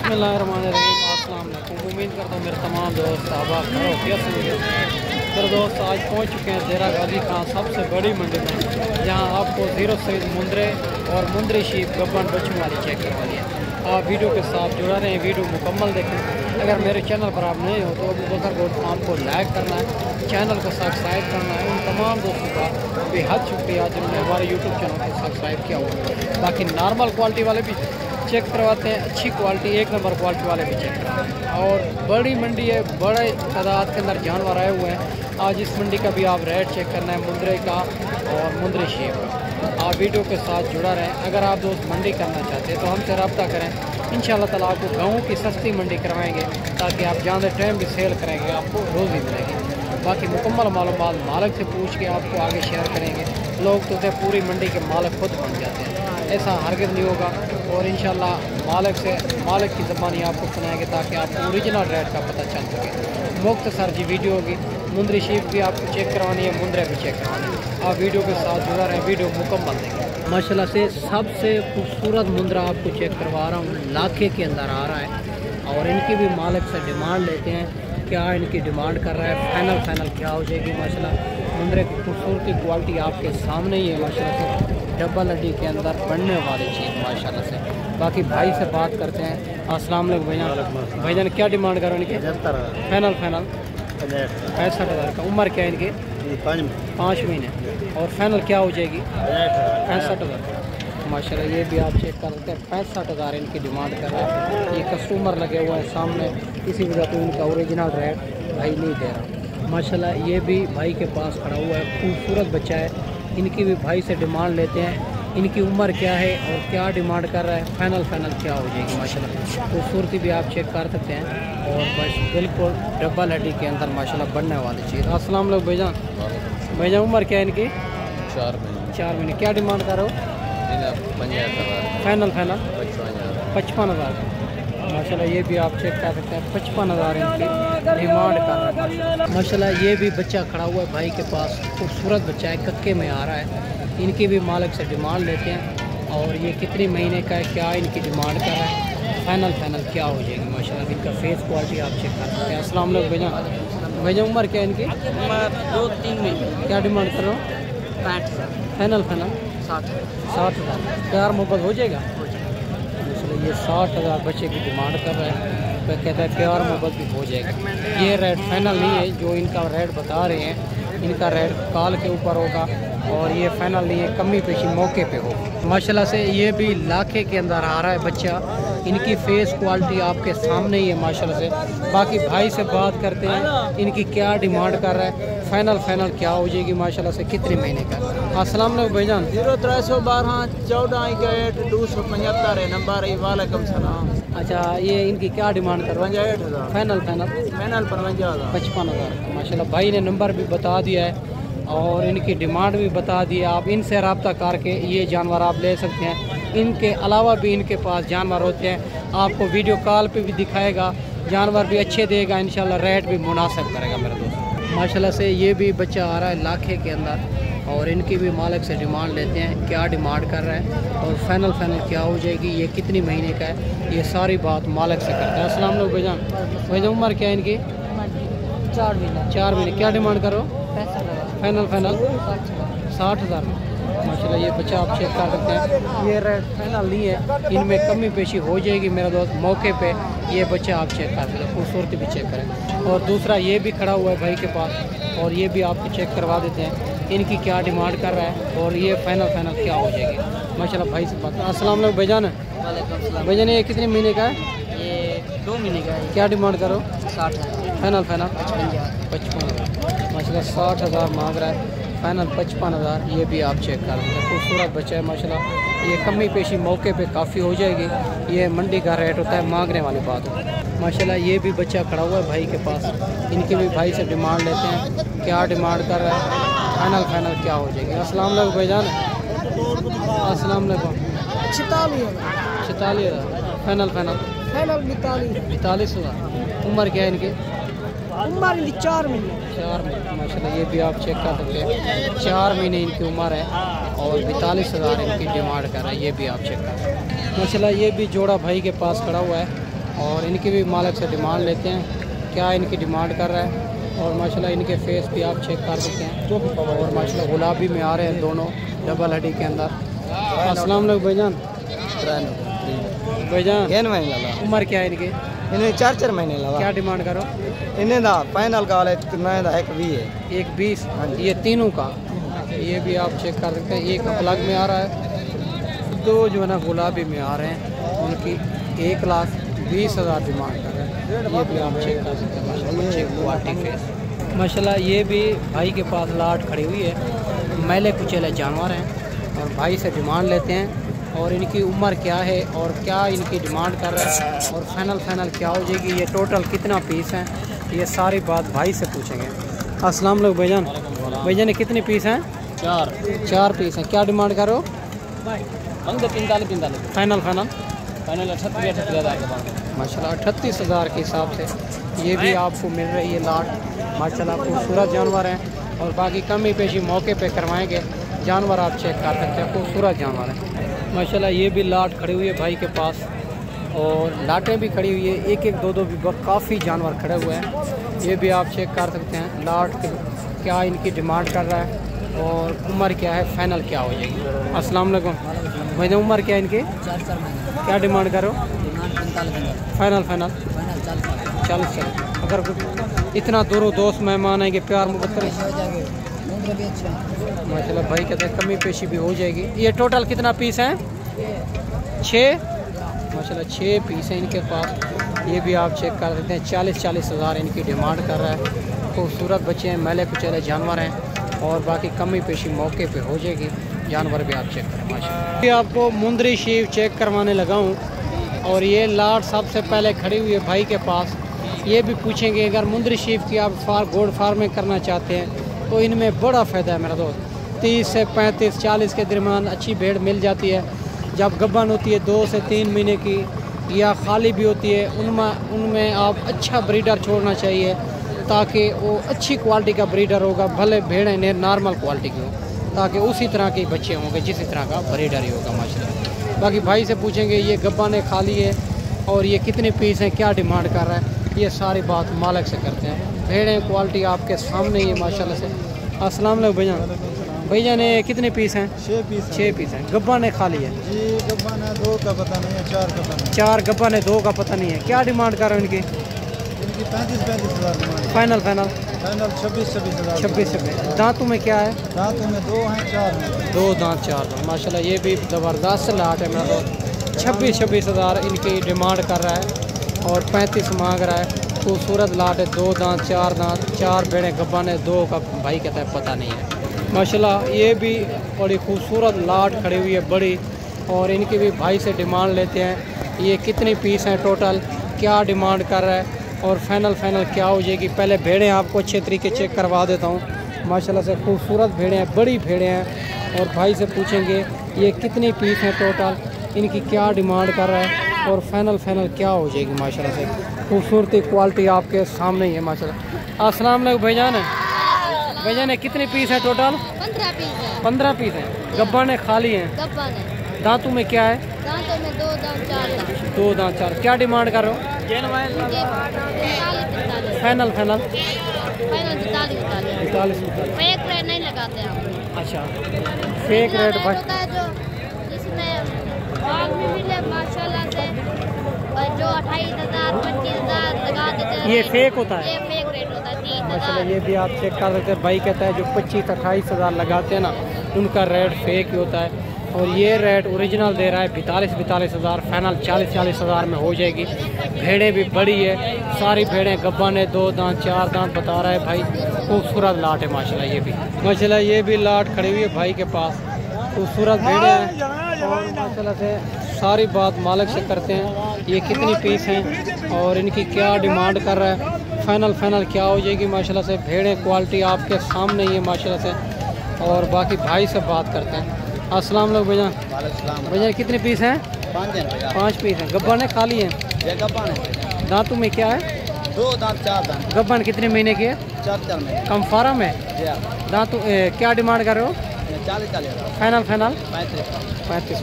अस्सलाम वालेकुम। उम्मीद करता हूँ मेरे तमाम दोस्त अहबाब मेरे दोस्त आज पहुँच चुके हैं देरा गाजी खां सबसे बड़ी मंडी में, जहाँ आपको ज़ीरो साइज मुंदरे और मुंदरी शीप गब्बन बच्चों वाली चेक करवानी है। आप वीडियो के साथ जुड़ा रहें, वीडियो मुकम्मल देखें। अगर मेरे चैनल पर आप नए हो तो अबू बकर गोट फार्म को लाइक करना है, चैनल को सब्सक्राइब करना है। उन तमाम दोस्तों का बेहद शुक्रिया जिन्होंने हमारे यूट्यूब चैनल को सब्सक्राइब किया हुआ। बाकी नॉर्मल क्वालिटी वाले भी चेक करवाते हैं, अच्छी क्वालिटी एक नंबर क्वालिटी वाले भी चेक करवाते हैं। और बड़ी मंडी है, बड़े तादाद के अंदर जानवर आए हुए हैं। आज इस मंडी का भी आप रेट चेक करना है, मुंदरे का और मुंदरी शीप का। आप वीडियो के साथ जुड़ा रहें। अगर आप दोस्त मंडी करना चाहते हैं तो हमसे रब्ता करें। इंशाल्लाह ताला आपको गाँव की सस्ती मंडी करवाएंगे ताकि आप ज़्यादा टाइम भी सेल करेंगे, आपको रोज़ी मिलेगी। बाकी मुकम्मल मालूमात मालिक से पूछ के आपको आगे शेयर करेंगे। लोग तो पूरी मंडी के मालिक खुद बन जाते हैं, ऐसा हरगिज़ नहीं होगा। और इंशाल्लाह मालिक की ज़बानी आपको सुनाएंगे ताकि आपको ओरिजिनल रेट का पता चल सके। मुख्तसर जी वीडियो होगी। मुंदरी शीप भी आपको चेक करवानी है, मुंदरे भी चेक करवानी है। आप वीडियो के साथ जुड़ा रहें, वीडियो मुकम्मल देखें। माशाल्लाह से सबसे खूबसूरत मुंदरा आपको चेक करवा रहा हूँ, लाखे के अंदर आ रहा है। और इनकी भी मालिक से डिमांड लेते हैं, क्या इनकी डिमांड कर रहा है, फाइनल क्या हो जाएगी। माशाल्लाह मुंदरे की खूबसूरती क्वालिटी आपके सामने ही है। माशाल्लाह से डबल हड्डी के अंदर बनने वाली चीज़ माशाल्लाह से। बाकी भाई से बात करते हैं। अस्सलाम वालेकुम भैया। भाईजान क्या डिमांड करो इनकी? फाइनल 65,000 का। उम्र क्या है इनकी? 5 महीने। और फाइनल क्या हो जाएगी? 65,000 माशाल्लाह। ये भी आप चेक कर सकते हैं, 65,000 इनकी डिमांड कर रहा है। ये कस्टमर लगे हुए हैं सामने, इसी वजह से इनका ओरिजिनल रेट भाई नहीं दे रहा। माशाल्लाह ये भी भाई के पास खड़ा हुआ है, खूबसूरत बच्चा है। इनकी भी भाई से डिमांड लेते हैं, इनकी उम्र क्या है और क्या डिमांड कर रहा है, फाइनल क्या हो जाएगी। माशाल्लाह खूबसूरती भी आप चेक कर सकते हैं। और बस बिल्कुल डबल हड्डी के अंदर माशाल्लाह बनने वाली चीज़। अस्सलाम वालेकुम भाईजान। उम्र क्या है इनकी? 4 महीने। क्या डिमांड कर रहे हो? फाइनल 55,000 माशाल्लाह। ये भी आप चेक कर सकते हैं, 55,000 इनकी डिमांड कर रहा है। माशाल्लाह ये भी बच्चा खड़ा हुआ है भाई के पास, खूबसूरत बच्चा है, कक्के में आ रहा है। इनकी भी मालिक से डिमांड लेते हैं। और ये कितनी महीने का है, क्या इनकी डिमांड कर रहा है, फाइनल क्या हो जाएगी। माशाल्लाह इनका फेस क्वालिटी आप चेक कर सकते हैं। अस्सलाम वालेकुम भैया। उम्र क्या है इनकी? 2-3 महीने। क्या डिमांड कर रहा हूँ? 65,000। फाइनल 60,000। प्यार मोहब्बत हो जाएगा। ये 60,000 बच्चे की डिमांड कर रहा है, तो कहता है प्यार मोहब्बत भी हो जाएगा। ये रेट फाइनल नहीं है, जो इनका रेट बता रहे हैं, इनका रेट कॉल के ऊपर होगा। और ये फाइनल नहीं है, कमी पेशी मौके पे हो। माशाल्लाह से ये भी लाखे के अंदर आ रहा है बच्चा। इनकी फेस क्वालिटी आपके सामने ही है माशाल्लाह से। बाकी भाई से बात करते हैं, इनकी क्या डिमांड कर रहा है, फाइनल क्या हो जाएगी माशाल्लाह से, कितने महीने का। अस्सलाम वालेकुम भाईजान। 0312 14 275 है नंबर। वालेकुम सलाम। अच्छा ये इनकी क्या डिमांड कर रहा है? 65,000। फाइनल 55,000 माशाल्लाह। भाई ने नंबर भी बता दिया है और इनकी डिमांड भी बता दी है। आप इनसे रब्ता करके ये जानवर आप ले सकते हैं। इनके अलावा भी इनके पास जानवर होते हैं, आपको वीडियो कॉल पे भी दिखाएगा, जानवर भी अच्छे देगा इंशाल्लाह, रेट भी मुनासिब करेगा मेरे दोस्त। माशाल्लाह से ये भी बच्चा आ रहा है लाखे के अंदर। और इनकी भी मालिक से डिमांड लेते हैं, क्या डिमांड कर रहा है और फाइनल क्या हो जाएगी, ये कितनी महीने का है, ये सारी बात मालिक से करता है। अस्सलाम वालेकुम भाईजान। उम्र क्या है इनकी? 4 महीने। क्या डिमांड करो? फाइनल 60,000 माशाल्लाह। ये बच्चा आप चेक कर सकते हैं, ये रेट फाइनल नहीं है, इनमें कमी पेशी हो जाएगी मेरा दोस्त मौके पे। ये बच्चा आप चेक कर सकते हैं, खूबसूरती भी चेक करें। और दूसरा ये भी खड़ा हुआ है भाई के पास, और ये भी आपको चेक करवा देते हैं, इनकी क्या डिमांड कर रहा है और ये फाइनल क्या हो जाएगी माशाल्लाह। भाई से बात। अस्सलाम वालेकुम भाईजान। भाईजान ये कितने महीने का है? ये 2 महीने का है। क्या डिमांड करो? 60,000। फाइनल 55,000 माशाल्लाह। 60,000 मांग रहा है, फाइनल 55,000। ये भी आप चेक कर सकते हैं, खूबसूरत बच्चा है माशाल्लाह। ये कमी पेशी मौके पे काफ़ी हो जाएगी, ये मंडी का रेट होता है, मांगने वाली बात है माशाल्लाह। ये भी बच्चा खड़ा हुआ है भाई के पास, इनकी भी भाई से डिमांड लेते हैं, क्या डिमांड कर रहा है, फाइनल क्या हो जाएगी। अस्सलाम वालेकुम भाईजान। अस्सलाम वालेकुम। 46,000 फाइनल 42,000। उम्र क्या है इनकी? उम्र 4 महीने। माशाल्लाह। ये भी आप चेक कर सकते हैं, 4 महीने इनकी उम्र है और 42,000 इनकी डिमांड कर रहा है। ये भी आप चेक कर सकते हैं माशाल्लाह। ये भी जोड़ा भाई के पास खड़ा हुआ है और इनकी भी मालिक से डिमांड लेते हैं, क्या इनकी डिमांड कर रहा है। और माशाल्लाह इनके फेस भी आप चेक कर सकते हैं, और माशाल्लाह गुलाबी में आ रहे हैं दोनों डबल हड्डी के अंदर। अस्सलाम वालेकुम भाईजान। भाईजान उम्र क्या है इनकी? इन्हें 4 महीने लगा। क्या डिमांड करो? इन्हें दा फाइनल का वाले एक 20 है। 120 ये तीनों का। ये भी आप चेक कर सकते हैं, एक अलग में आ रहा है, दो जो है ना गुलाबी में आ रहे हैं। उनकी 1,20,000 डिमांड कर रहे हैं। ये भी आप चेक कर सकते हैं माशाल्लाह। ये भी भाई के पास लाट खड़ी हुई है, मैले कुचेले जानवर हैं और भाई से डिमांड लेते हैं। और इनकी उम्र क्या है और क्या इनकी डिमांड कर रहा है और फाइनल क्या हो जाएगी, ये टोटल कितना पीस हैं, ये सारी बात भाई से पूछेंगे। अस्सलाम वालेकुम भाईजान। भाईजान ये कितने पीस हैं? 4 पीस हैं। क्या डिमांड करो? 45 फाइनल 38,000 के बाद माशाल्लाह 38,000 के हिसाब से ये भी आपको मिल रही है लाट। माशाल्लाह खूबसूरत जानवर हैं और बाकी कमी पेशी मौके पे करवाएंगे। जानवर आप चेक कर सकते हैं, खूबसूरत जानवर हैं माशाल्लाह। ये भी लाट खड़ी हुई है भाई के पास और लाटें भी खड़ी हुई है, एक एक दो भी काफ़ी जानवर खड़े हुए हैं। ये भी आप चेक कर सकते हैं लाट क्या इनकी डिमांड कर रहा है और उम्र क्या है, फाइनल क्या हो जाएगी। अस्सलाम वालेकुम भाई, उम्र क्या है इनकी? 4 महीने। क्या डिमांड करो? फाइनल 40। अगर इतना दूरों दोस्त मेहमान आएंगे, प्यार मुहब्बत माशाल्लाह भाई कहते हैं कमी पेशी भी हो जाएगी। ये टोटल कितना पीस हैं? 6 माशाल्लाह 6 पीस हैं इनके पास। ये भी आप चेक कर सकते हैं, 40,000 इनकी डिमांड कर रहा है। खूबसूरत बच्चे हैं, मैले कुचेले जानवर हैं और बाकी कमी पेशी मौके पे हो जाएगी। जानवर भी आप चेक करें माशाल्लाह। ये आपको मुंदरी शीप चेक करवाने लगा हूँ और ये लाट सबसे पहले खड़ी हुई है भाई के पास। ये भी पूछेंगे अगर मुंदरी शीप की आप गोड फार्मिंग करना चाहते हैं तो इनमें बड़ा फ़ायदा है मेरा दोस्त। 30 से 35 40 के दरमियान अच्छी भेड़ मिल जाती है। जब गब्बन होती है 2 से 3 महीने की या खाली भी होती है, उनमें आप अच्छा ब्रीडर छोड़ना चाहिए ताकि वो अच्छी क्वालिटी का ब्रीडर होगा, भले भेड़ें नॉर्मल क्वालिटी की हो, ताकि उसी तरह के बच्चे होंगे जिस तरह का ब्रीडर ही होगा माशाल्लाह। बाकी भाई से पूछेंगे ये गब्बाने खाली है और ये कितने पीस हैं, क्या डिमांड कर रहा है, ये सारी बात मालिक से करते हैं। भेड़ें क्वालिटी आपके सामने ही है माशाल्लाह से। अस्सलाम वालेकुम भैया। भैया ने कितने पीस हैं? 6 पीस हैं। गब्बा ने खाली है जी? गब्बा ने 2 का पता नहीं है, 4 का पता नहीं। 4 गब्बा ने 2 का पता नहीं है। क्या डिमांड कर रहे हैं इनकी? 35,000 डिमांड। फाइनल 26,000। दांतों में क्या है? दांतों में 2 हैं, 4 हैं। 2 दांत 4 दांत माशाल्लाह। ये भी ज़बरदस्त लाट है मेरा दोस्त। 26,000 इनकी डिमांड कर रहा है और 35 मांग रहा है। खूबसूरत लाट है, 2 दांत 4 दांत, 4 बेड़े गब्बा ने 2 का भाई कहता है पता नहीं है माशाल्लाह। ये भी बड़ी खूबसूरत लाट खड़ी हुई है बड़ी, और इनकी भी भाई से डिमांड लेते हैं। ये कितने पीस हैं टोटल, क्या डिमांड कर रहा है और फाइनल क्या हो जाएगी। पहले भेड़ें आपको अच्छे तरीके चेक करवा देता हूँ माशाल्लाह से। खूबसूरत भेड़ें हैं, बड़ी भेड़ें हैं और भाई से पूछेंगे ये कितनी पीस हैं टोटल, इनकी क्या डिमांड कर रहा है और फाइनल क्या हो जाएगी माशाल्लाह से। खूबसूरती क्वालिटी आपके सामने ही है माशाल्लाह। अस्सलाम वालेकुम भाईजान। भाईजान ने कितने पीस हैं टोटल? 15 पीस हैं। गब्बा ने खाली हैं। दांतों में क्या है? दांतों में 2 दांत 4 दांत। 2 दांत 4। क्या डिमांड कर रहे हो? फाइनल 45 फेक रेट नहीं लगाते हम। अच्छा फेक रेट भाई होता है जो जिसमें भाव भी मिले माशाल्लाह से, और जो 28,000 25,000 लगा देते हैं ये फेक होता है। ये फेक रेट होता है 30,000। माशाल्लाह ये भी आप चेक कर सकते हैं। भाई कहता है जो 25-28,000 लगाते हैं ना, उनका रेट फेक ही होता है और ये रेट ओरिजिनल दे रहा है 42,000। फाइनल 40,000 में हो जाएगी। भेड़ें भी बड़ी है, सारी भेड़ें गब्बा ने 2 दांत 4 दांत बता रहा है भाई। खूबसूरत लाट है माशाल्लाह। ये भी माशाल्लाह ये भी लाट खड़ी हुई है भाई के पास। खूबसूरत भेड़ें हैं और माशाल्लाह से सारी बात मालिक से करते हैं ये कितनी पीस हैं और इनकी क्या डिमांड कर रहा है, फाइनल क्या हो जाएगी माशाल्लाह से। भेड़ें क्वालिटी आपके सामने ही है माशाल्लाह से। और बाकी भाई से बात करते हैं। अस्सलाम वालेकुम भैया। भैया कितने पीस हैं? 5 पीस हैं। गब्बा ने खाली हैं। दांतों में क्या है? 2 दांत 4 दांत। गब्बन कितने महीने की है? 4 महीने। कम फार्म है। दांतों क्या डिमांड कर रहे हो? 40,000। फाइनल 35 35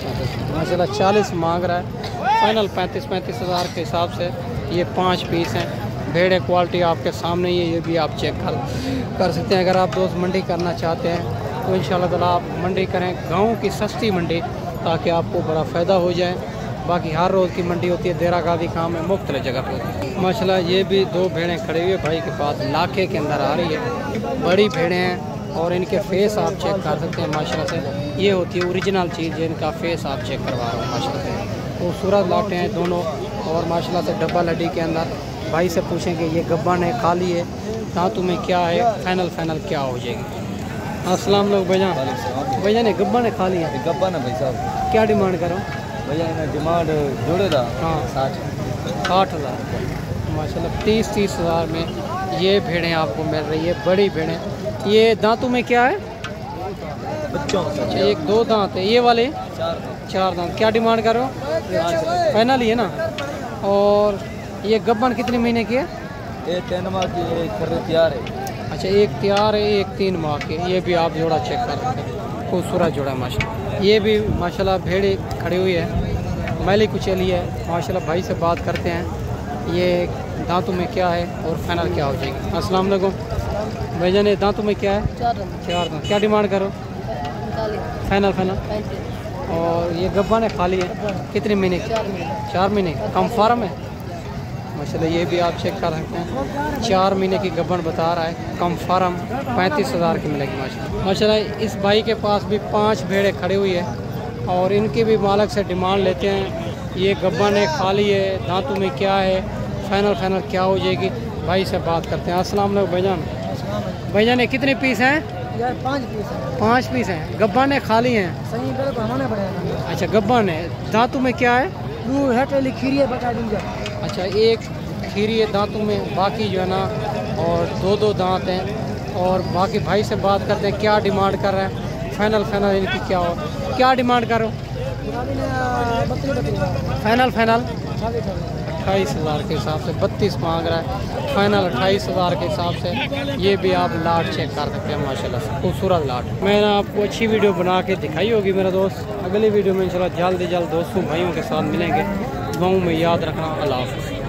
माशाल्लाह 40 मांग रहा है फाइनल 35 हज़ार के हिसाब से ये 5 पीस हैं। भेड़ क्वालिटी आपके सामने ही है, ये भी आप चेक कर सकते हैं। अगर आप दोस्त मंडी करना चाहते हैं तो इंशाल्लाह ताला आप मंडी करें, गाँव की सस्ती मंडी, ताकि आपको बड़ा फ़ायदा हो जाए। बाकी हर रोज़ की मंडी होती है, देरा गादी काम में मुख्तलिफ जगह पर होती है। माशाल्लाह ये भी 2 भेड़ें खड़ी हुई है भाई के पास, लाखे के अंदर आ रही है। बड़ी भेड़ें हैं और इनके फेस आप चेक कर सकते हैं माशाल्लाह से। ये होती है ओरिजिनल चीज़, इनका फेस आप चेक करवा रहा हूँ माशाल्लाह से। खूबसूरत लाटे हैं दोनों और माशाल्लाह से डब्बा लड्डी के अंदर। भाई से पूछेंगे ये गब्बन है खाली है, दांतों में क्या है, फाइनल क्या हो जाएगी। अस्सलाम वालेकुम भैया। भैया ने गब्बन है खाली है? गब्बन है भाई साहब। क्या डिमांड करो भैया इन्हें डिमांड जोड़े दा? हाँ 60 हज़ार माशाल्लाह। 30 हज़ार में ये भेड़ें आपको मिल रही है, बड़ी भेड़ें। ये दांतों में क्या है? बच्चों अच्छा 1-2 दांत है ये वाले? 4 दांत। क्या डिमांड करो? फाइनल ही है ना। और ये गब्बन कितने महीने की है? ये 3 माह की, एक तैयार है। अच्छा एक तैयार है, एक 3 माह के। ये भी आप जोड़ा चेक कर सकते हैं, खूबसूरत जोड़ा है माशाल्लाह। ये भी माशाल्लाह भेड़ी खड़ी हुई है, मैली कुचली है माशाल्लाह। भाई से बात करते हैं ये दांतों में क्या है और फाइनल क्या हो जाएगी। अस्सलाम वालेकुम भैया ने दांतों में क्या है? 4 दांत। क्या डिमांड करो? फाइनल। और ये गब्बन है खाली है? कितने महीने? 4 महीने। कम फार्म है माशाल्लाह। ये भी आप चेक कर सकते हैं, 4 महीने की गब्बन बता रहा है, कम फार्म 35 हज़ार की मिलेगी माशाल्लाह। माशाल्लाह इस भाई के पास भी 5 भेड़ें खड़ी हुई है और इनकी भी मालिक से डिमांड लेते हैं। ये गब्बन है खाली है, दांतों में क्या है, फाइनल क्या हो जाएगी। भाई से बात करते हैं। अस्सलाम वालेकुम भाईजान। भाईजान ने कितने पीस हैं? यार 5 पीस है। 5 पीस हैं। गब्बन है खाली हैं? सही पे तो हमारे पड़ेगा। अच्छा गब्बन है, दांतों में क्या है? वो है टेली खीरी है बता दूंगा। अच्छा एक खीरी है दांतों में, बाकी जो है ना और 2 दांत हैं। और बाकी भाई से बात करते हैं क्या डिमांड कर रहे हैं, फाइनल इनकी क्या हो, क्या डिमांड करो? फाइनल 28 हज़ार के हिसाब से 32 मांग रहा है, फाइनल 28 हज़ार के हिसाब से। ये भी आप लाट चेक कर सकते हैं माशाल्लाह से, खूबसूरत लाट। मैंने आपको अच्छी वीडियो बना के दिखाई होगी मेरा दोस्त। अगली वीडियो में इंशाल्लाह जल्द दोस्तों भाइयों के साथ मिलेंगे। गाँव में याद रखना। अल्लाह हाफ़िज़।